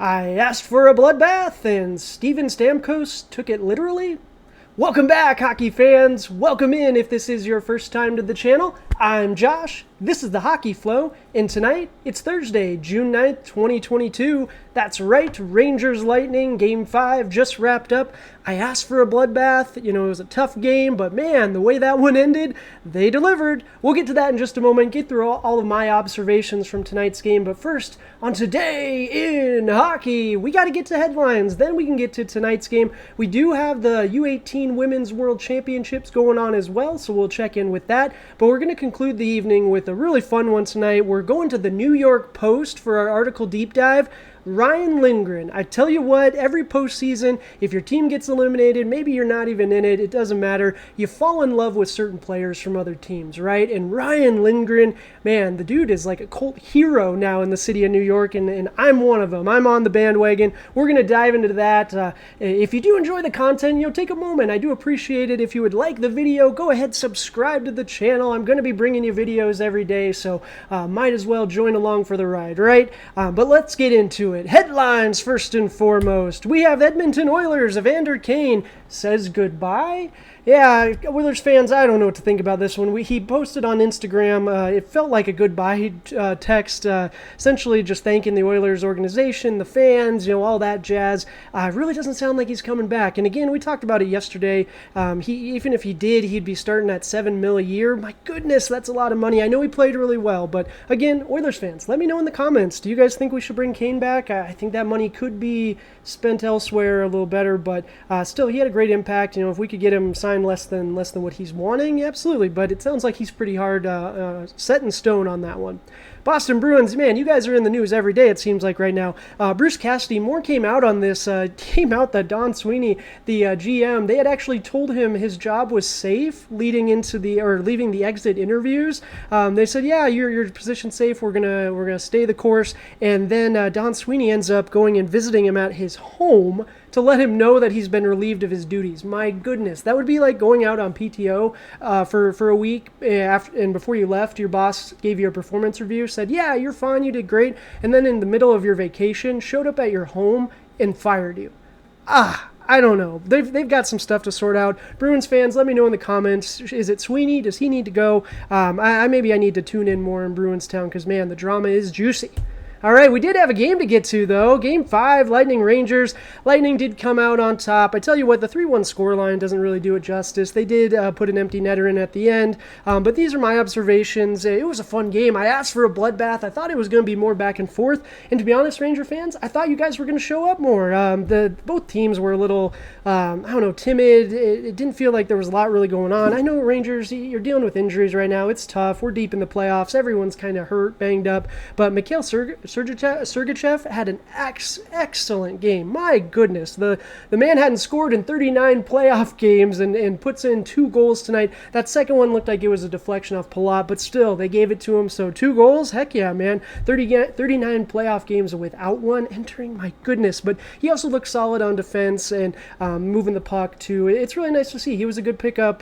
I asked for a bloodbath, and Steven Stamkos took it literally. Welcome back, hockey fans. Welcome in if this is your first time to the channel. I'm Josh. This is the Hockey Flow, and tonight it's Thursday, June 9th, 2022. That's right, Rangers Lightning Game 5 just wrapped up. I asked for a bloodbath. It was a tough game, but man, the way that one ended, they delivered. We'll get to that in just a moment, get through all of my observations from tonight's game. But first, on Today in Hockey, we got to get to headlines. Then we can get to tonight's game. We do have the U18 Women's World Championships going on as well, so we'll check in with that. But we're going to conclude the evening with a really fun one tonight. We're going to the New York Post for our article deep dive. Ryan Lindgren. I tell you what, every postseason, if your team gets eliminated, maybe you're not even in it, it doesn't matter. You fall in love with certain players from other teams, right? And Ryan Lindgren, man, the dude is like a cult hero now in the city of New York, and I'm one of them. I'm on the bandwagon. We're going to dive into that. If you do enjoy the content, take a moment. I do appreciate it. If you would like the video, go ahead, subscribe to the channel. I'm going to be bringing you videos every day, so might as well join along for the ride, right? But let's get into it. Headlines first and foremost. We have Edmonton Oilers. Evander Kane says goodbye. Yeah, Oilers fans, I don't know what to think about this one. He posted on Instagram, it felt like a goodbye text, essentially just thanking the Oilers organization, the fans, all that jazz. It really doesn't sound like he's coming back. And again, we talked about it yesterday. Even if he did, he'd be starting at $7 million a year. My goodness, that's a lot of money. I know he played really well, but again, Oilers fans, let me know in the comments. Do you guys think we should bring Kane back? I think that money could be spent elsewhere a little better, but still, he had a great impact. If we could get him signed less than what he's wanting, absolutely. But it sounds like he's pretty hard set in stone on that one. Boston Bruins, man, you guys are in the news every day, it seems like right now. Bruce Cassidy, more came out on this. Came out that Don Sweeney, the GM, they had actually told him his job was safe leaving the exit interviews. They said, yeah, your position's safe. We're gonna stay the course. And then Don Sweeney ends up going and visiting him at his home to let him know that he's been relieved of his duties. My goodness, that would be like going out on PTO for a week and before you left, your boss gave you a performance review, said, yeah, you're fine, you did great, and then in the middle of your vacation, showed up at your home and fired you. I don't know. They've got some stuff to sort out. Bruins fans, let me know in the comments. Is it Sweeney? Does he need to go? Maybe I need to tune in more in Bruins Town because, man, the drama is juicy. All right, we did have a game to get to, though. Game 5, Lightning Rangers. Lightning did come out on top. I tell you what, the 3-1 scoreline doesn't really do it justice. They did put an empty netter in at the end, but these are my observations. It was a fun game. I asked for a bloodbath. I thought it was going to be more back and forth, and to be honest, Ranger fans, I thought you guys were going to show up more. Both teams were a little, timid. It didn't feel like there was a lot really going on. I know Rangers, you're dealing with injuries right now. It's tough. We're deep in the playoffs. Everyone's kind of hurt, banged up, but Mikhail Sergachev had an excellent game. My goodness, the man hadn't scored in 39 playoff games and puts in 2 goals tonight. That second one looked like it was a deflection off Palat, but still, they gave it to him. So 2 goals, heck yeah, man. 39 playoff games without one entering, my goodness. But he also looked solid on defense and moving the puck too. It's really nice to see. He was a good pickup.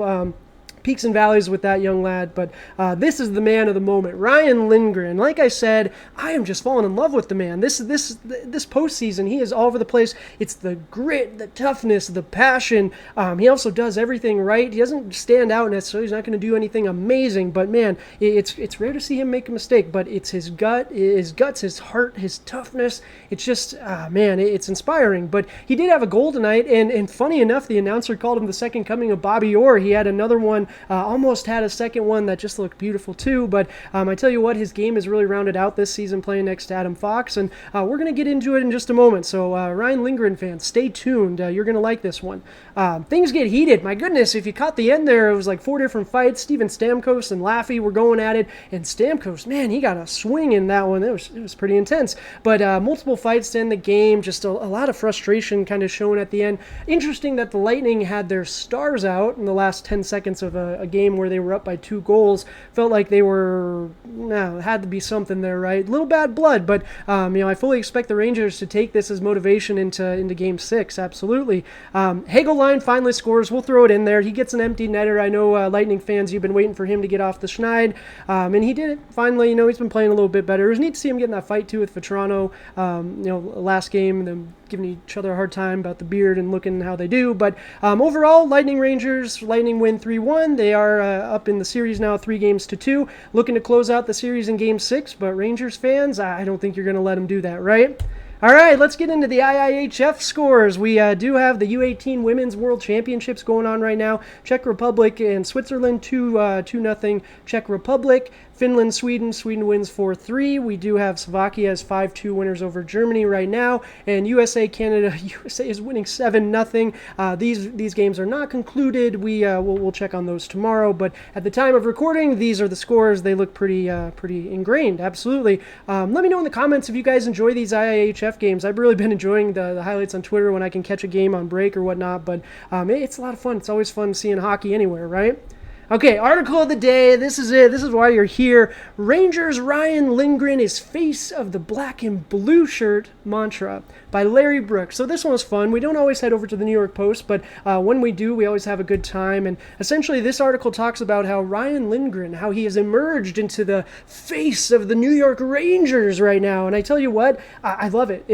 Peaks and valleys with that young lad, but this is the man of the moment, Ryan Lindgren. Like I said, I am just falling in love with the man. This postseason, he is all over the place. It's the grit, the toughness, the passion. He also does everything right. He doesn't stand out necessarily. He's not going to do anything amazing, but man, it's rare to see him make a mistake. But it's his guts, his heart, his toughness. It's just man, it's inspiring. But he did have a goal tonight, and funny enough, the announcer called him the second coming of Bobby Orr. He had another one. Almost had a second one that just looked beautiful too, but I tell you what, his game is really rounded out this season playing next to Adam Fox, and we're going to get into it in just a moment. So Ryan Lindgren fans, stay tuned. You're going to like this one. Things get heated. My goodness, if you caught the end there, it was like 4 different fights. Steven Stamkos and Laffy were going at it, and Stamkos, man, he got a swing in that one. It was pretty intense, but multiple fights to end the game, just a lot of frustration kind of shown at the end. Interesting that the Lightning had their stars out in the last 10 seconds of a game where they were up by 2 goals. Felt like they were, had to be something there, right? Little bad blood, but I fully expect the Rangers to take this as motivation into Game 6, absolutely. Hagel finally scores. We'll throw it in there. He gets an empty netter. I know Lightning fans, you've been waiting for him to get off the schneid, and he did it finally. He's been playing a little bit better. It was neat to see him get in that fight too with Vetrano, last game, them giving each other a hard time about the beard and looking how they do. But overall, Lightning win 3-1. They are up in the series now 3-2, looking to close out the series in Game 6. But Rangers fans, I don't think you're going to let them do that, right? All right, let's get into the IIHF scores. We do have the U18 Women's World Championships going on right now. Czech Republic and Switzerland 2-0 Czech Republic. Finland, Sweden wins 4-3. We do have Slovakia as 5-2 winners over Germany right now. And USA, Canada, USA is winning 7-0. These games are not concluded. We'll check on those tomorrow. But at the time of recording, these are the scores. They look pretty ingrained, absolutely. Let me know in the comments if you guys enjoy these IIHF games. I've really been enjoying the highlights on Twitter when I can catch a game on break or whatnot. But it's a lot of fun. It's always fun seeing hockey anywhere, right? Okay, article of the day. This is it. This is why you're here. Rangers Ryan Lindgren is face of the black and blue shirt mantra by Larry Brooks. So this one was fun. We don't always head over to the New York Post, but when we do, we always have a good time. And essentially, this article talks about how Ryan Lindgren, how he has emerged into the face of the New York Rangers right now. And I tell you what, I love it.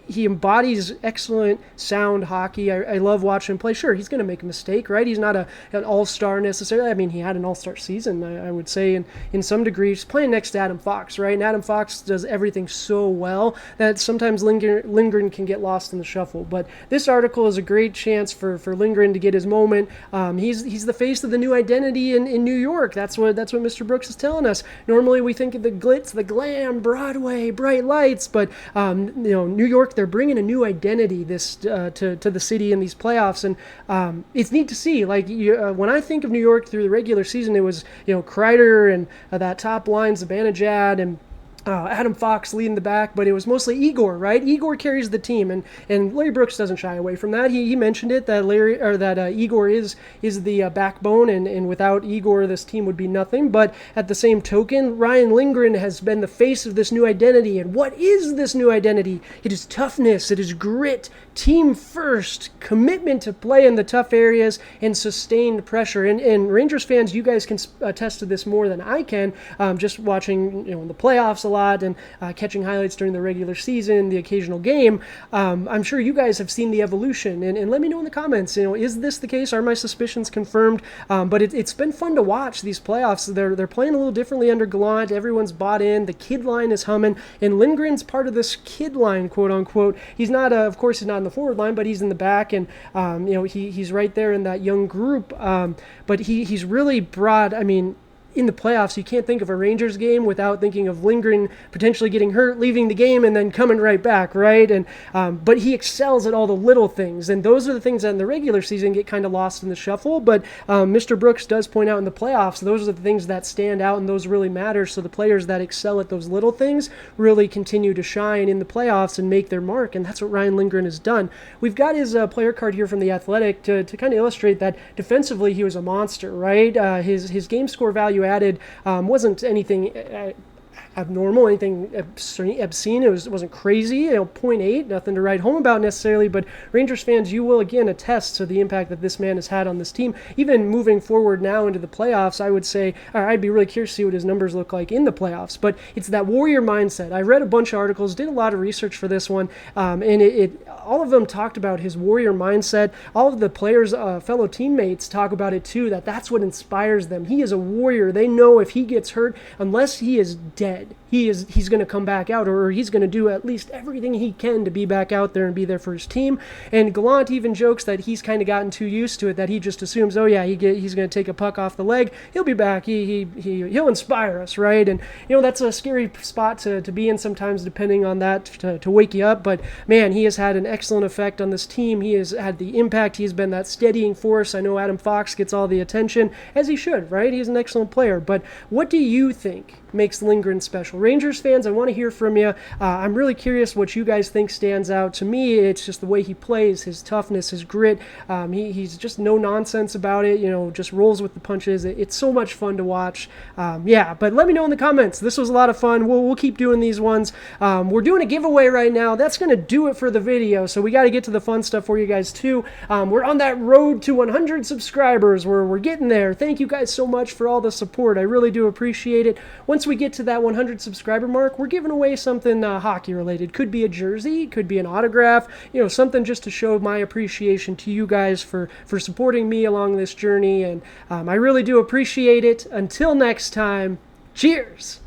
He embodies excellent, sound hockey. I love watching him play. Sure, he's going to make a mistake, right? He's not an all-star necessarily. I mean, he had an all-star season, I would say, in some degree. He's playing next to Adam Fox, right? And Adam Fox does everything so well that sometimes Lindgren can get lost in the shuffle. But this article is a great chance for Lindgren to get his moment. He's the face of the new identity in New York. That's what Mr. Brooks is telling us. Normally, we think of the glitz, the glam, Broadway, bright lights, but New York, they're bringing a new identity to the city in these playoffs, and it's neat to see. Like when I think of New York through the regular season, it was Kreider and that top line, Zibanejad, and Adam Fox leading the back, but it was mostly Igor, right? Igor carries the team, and Larry Brooks doesn't shy away from that. He mentioned it that Igor is the backbone, and without Igor, this team would be nothing. But at the same token, Ryan Lindgren has been the face of this new identity. And what is this new identity? It is toughness, it is grit, team first, commitment to play in the tough areas, and sustained pressure. And Rangers fans, you guys can attest to this more than I can. Just watching the playoffs a lot and catching highlights during the regular season, the occasional game. I'm sure you guys have seen the evolution, and let me know in the comments. Is this the case? Are my suspicions confirmed? But it's been fun to watch these playoffs. They're playing a little differently under Gallant. Everyone's bought in. The kid line is humming, and Lindgren's part of this kid line, quote unquote. He's not, of course, he's not in the forward line, but he's in the back, and he's right there in that young group. But he's really brought. I mean, in the playoffs, you can't think of a Rangers game without thinking of Lindgren potentially getting hurt, leaving the game, and then coming right back, right? And but he excels at all the little things, and those are the things that in the regular season get kind of lost in the shuffle. But Mr. Brooks does point out in the playoffs, those are the things that stand out, and those really matter. So the players that excel at those little things really continue to shine in the playoffs and make their mark, and that's what Ryan Lindgren has done. We've got his player card here from The Athletic to kind of illustrate that defensively he was a monster, right? His game score value added wasn't anything abnormal, anything obscene. It wasn't crazy. 0.8, nothing to write home about necessarily, but Rangers fans, you will again attest to the impact that this man has had on this team. Even moving forward now into the playoffs, I would say, I'd be really curious to see what his numbers look like in the playoffs, but it's that warrior mindset. I read a bunch of articles, did a lot of research for this one, and all of them talked about his warrior mindset. All of the players, fellow teammates talk about it too, that's what inspires them. He is a warrior. They know if he gets hurt, unless he is dead, he's going to come back out, or he's going to do at least everything he can to be back out there and be there for his team. And Gallant even jokes that he's kind of gotten too used to it, that he just assumes, he's going to take a puck off the leg, he'll be back, he'll inspire us, right? And that's a scary spot to be in sometimes, depending on that, to wake you up. But man, he has had an excellent effect on this team. He has had the impact. He's been that steadying force. I know Adam Fox gets all the attention, as he should, right? He's an excellent player. But what do you think makes Lindgren special? Rangers fans, I want to hear from you. I'm really curious what you guys think stands out. To me, it's just the way he plays, his toughness, his grit. He's just no nonsense about it, just rolls with the punches. It's so much fun to watch. But let me know in the comments. This was a lot of fun. We'll keep doing these ones. We're doing a giveaway right now. That's going to do it for the video, so we got to get to the fun stuff for you guys too. We're on that road to 100 subscribers. We're getting there. Thank you guys so much for all the support. I really do appreciate it. Once we get to that 100 subscriber mark, we're giving away something hockey related. Could be a jersey, could be an autograph, something just to show my appreciation to you guys for supporting me along this journey. And I really do appreciate it. Until next time, cheers!